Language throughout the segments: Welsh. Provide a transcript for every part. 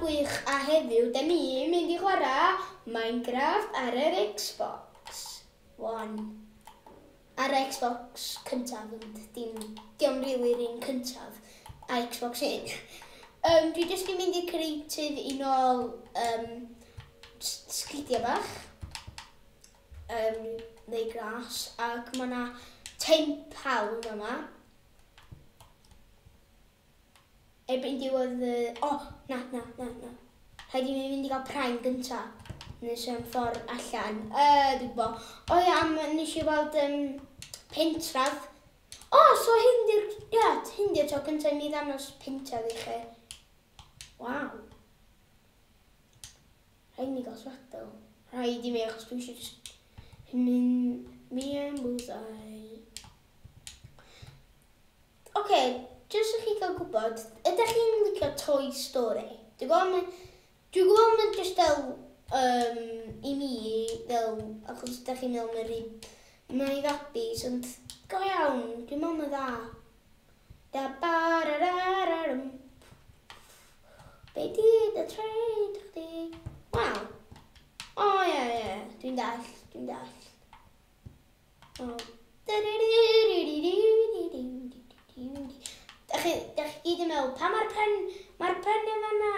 gwych a heddiw, da ni mynd i chwarae Minecraft ar yr Xbox One. Ar Xbox cyntaf, diom rili'r un cyntaf, a Xbox 1. Dwi jyst yn mynd i creative i nôl sgidiau bach, neu gras, ac mae yna 10 pawb yma. Erbyn diwedd na. Rhaid i mi fynd i gael praen gyntaf. Nes am ffordd allan. Dwi'n gwybod. O ia, nes i weld pentraf. So hyn di'r tro gyntaf mi ddanos pentraf i chi. Waw. Rhaid mi gael swadl. Rhaid i mi, achos dwi eisiau just mynd mi yn bwysau. Oce, jyst i chi gael gwybod, ydych chi'n licio Toy Story? Dwi'n gwybod mae'n jyst i mi, achos ydych chi'n meddwl mae'n fabis, ond go iawn, dwi'n meddwl mae'n dda. Da bararararum. Be di dy treid chdi? Waw. Ie, dwi'n dall. Dach chi gyd yn meddwl, pa mae'r pen yn fanna?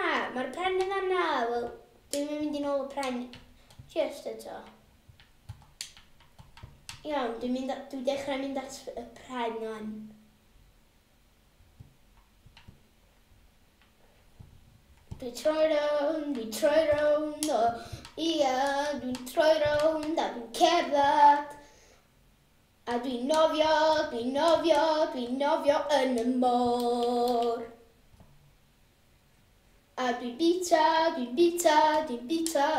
Wel, dwi'n mynd i nôl y pen just eto. Iawn, dwi'n dechrau mynd at y pen o'n. Dwi'n troi round, dwi'n troi round, a dwi'n cerdded. A dwi'n nofio yn y môr. A dwi'n bita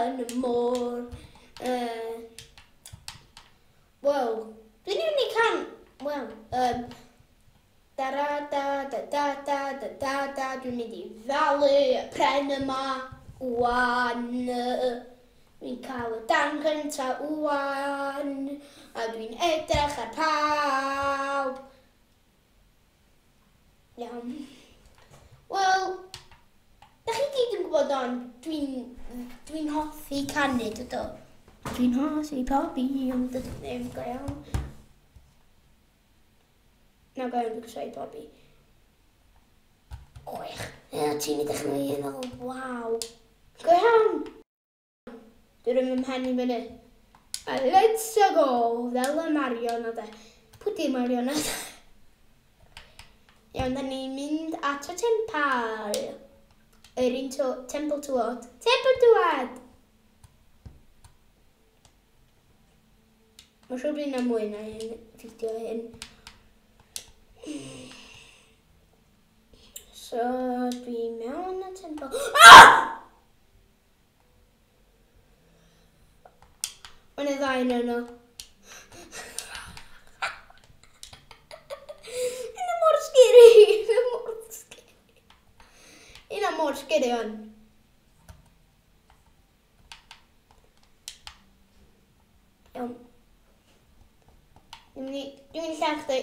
yn y môr. Wel, dwi'n mynd i can. Wel, dwi'n mynd i falu y pren yma. Wan. Dwi'n cael y dan cyntaf wan, a dwi'n edrych ar pawb. Iawn. Wel, dach chi gyd yn gwybod dwi'n hoffi canu, dydw. Dwi'n hoffi pobi, ond dydw ddim go iawn. Na go iawn, dwi'n gysau pobi. Gwych. Ti'n edrych yn ei fel, waw. Go iawn. Dwi'n rhywun mhen i fyny. A let's go, fel y marionad e. Pwy di'r marionad? Iawn, da ni'n mynd at y tempal. Yr un temple tywod. Temple tywod! Mae'n siŵr bod yna mwy na un fideo hyn. So, dwi mewn y temple. Mae'n y ddau yno. Yna mor scary. Yna mor scary o'n. Iawn. Dwi'n mynd i llach di.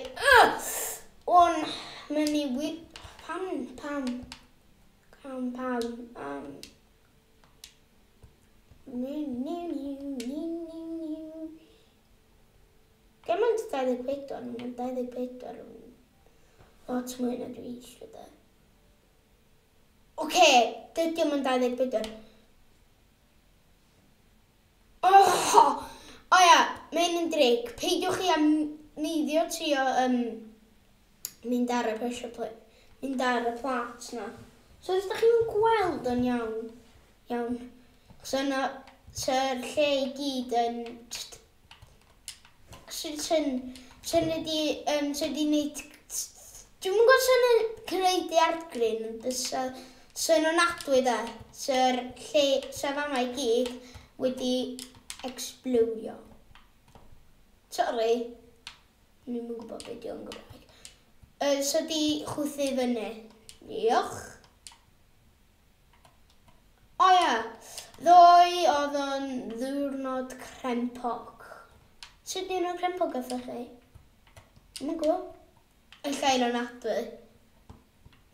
Mae'n i wyt. Pam. Gymaint 24, mae'n 24 lot mwy na dwi eisiau da. Oce, dydy o'n 24. O ia, mae'n yn drig. Peidiwch chi am neiddio trio mynd ar y pressure plate. Mynd ar y plat na. So os ydych chi'n gweld yn iawn. So yna, sy'r lle i gyd yn sy'n ydi wneud... Dwi'n gwybod sy'n creu diargryn, ond sy'n onadwy da. Sy'r lle, sy'n fama i gyd wedi explowio. Sorry, ni'n gwybod beth yw'n Gymraeg. So di chwthu fyny. Diolch. O ia, ddoe oedd o'n ddiwrnod crempog. Sut diwrnod crempog gathoch chi? Dwi'n gwybod. Yn llain o'n adwy.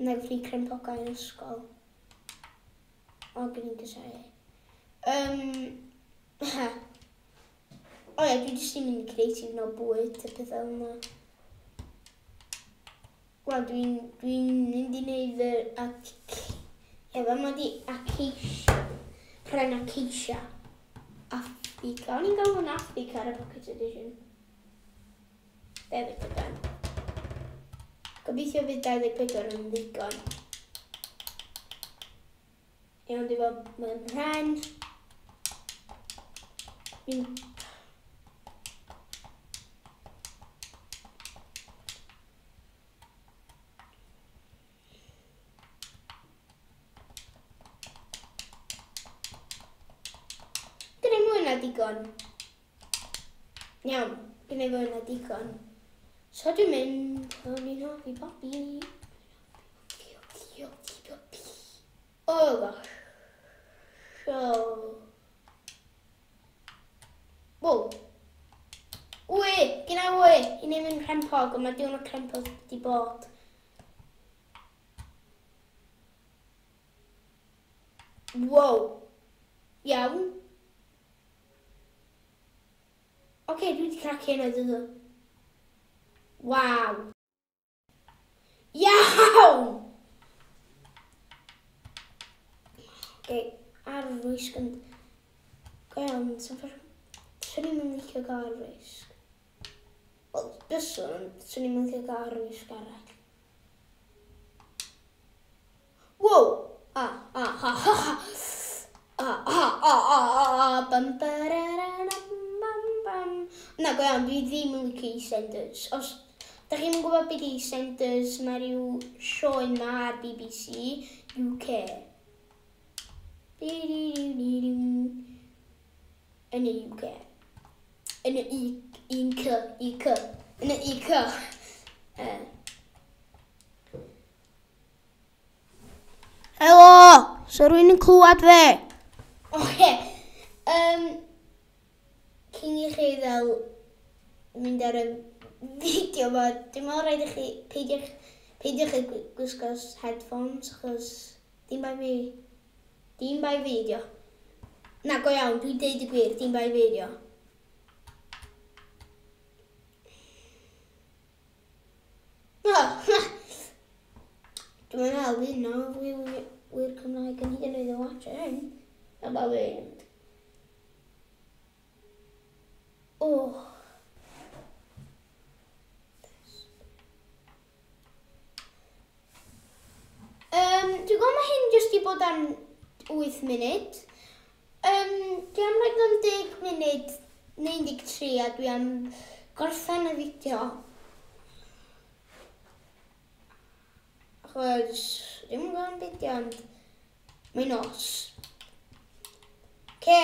Neu fi crempogau yn ysgol. O, gen i'n gysau. O ie, dwi jyst yn mynd i creative no bwyd, y peth fel yna. Wel, dwi'n mynd i wneud ie, fel ma di acacia. Pren acacia. Africa. O'n i'n gael hwn Africa ar y Pocket Edition. 24. Gobeithio fydd 24 yn ddigon. Iawn, dwi'n fel mewn rhan. Gyda mwy na digon. Iawn, gyda mwy na digon. So dwi'n mynd, o'n i'n hoffi Bobby. Oh gosh. So... Wow. Wy, gyda wy. I ni'n mynd crempog, ond mae diwrnod crempog wedi bod. Wow. Iawn. Oce, dwi wedi cracio hynny dydw. Waw. Iawn! Oce, arfwisg yn... Go iawn, swn i'n mynd licio gael arfwisg. Wel, byswn, swn i'n mynd licio gael arfwisg arall. Wow! Na, go iawn, dwi ddim yn licio EastEnders. Os da chi'n gwybod beth EastEnders, mae rhyw sioe yma ar BBC UK. Yn y UK. Yn y IK. Yn y IK. Helo! So rwy'n yn clywed fe? Oce. Cyn i chi ddel mynd ar y fideo yma, dwi'n meddwl rhaid i chi peidiwch chi gwisgo headphones, achos dim bai fi. Dim bai fideo. Na, go iawn, dwi'n deud y gwir, dim bai fideo. Dwi'n meddwl hyn o wir Cymraeg yn hyd yn oed yn watch hyn. Yma fynd. Oh. Dwi'n gwybod mae hyn jyst i bod am 8 munud. Dwi am rhaid am 10 munud neu 13 a dwi am gorffen y fideo. Achos, ddim yn gwybod am fideo, ond mae'n nos. Ce.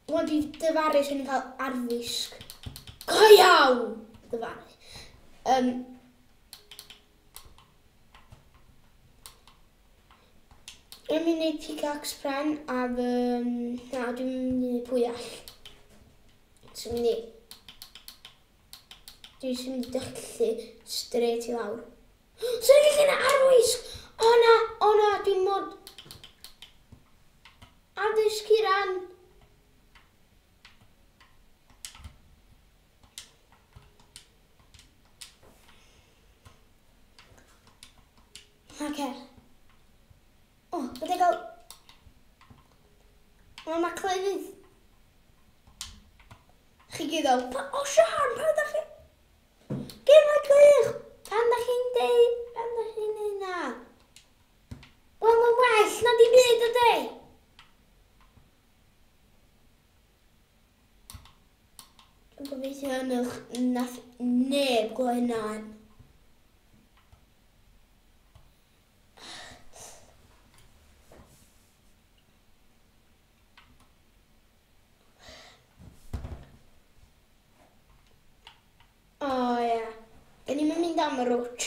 Wel, dwi dyfarus yn cael arfwisg. Go iawn! Dyfarus. Dwi'n mynd i wneud pickaxe pren a dwi'n mynd i wneud pwyall. Dwi'n mynd i dychllu straight i lawr. So ni'n gallu yna arfwisg! O na, dwi'n mod... Addysg i ran. Oce. O, byddai gael... Mae clefydd. Chi gyddo. O, Sian, pan ydych chi... Gyn o'i gwych. Pan ydych chi'n deud... Pan ydych chi'n neud na. Wel, mae'n well na di byd o dei. Dwi'n gobeithio nath neb gloi hynna'n. O ie. Da ni'n mynd am y rwt.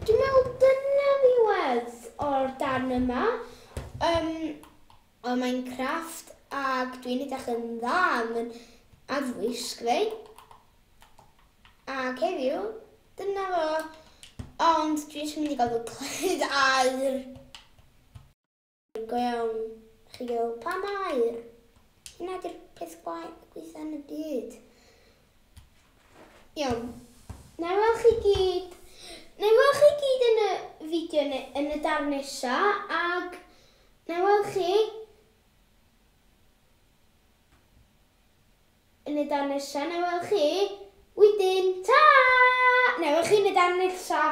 Dwi'n meddwl dyna ddiwedd o'r darn yma o Minecraft ac dwi'n edrych yn dda am yn arfwisg fi. Ac heddiw, dyna fo. Ond dwi eisiau mynd i gael fy cled air. Go iawn. Chi gael pam air? Hynna di'r peth gweithio yn y byd. Iawn. Na i weld chi gyd yn y fideo yn y darn nesa, ac na i weld chi yn y darn nesa, na i weld chi wedyn, ta! Na i weld chi yn y darn nesa.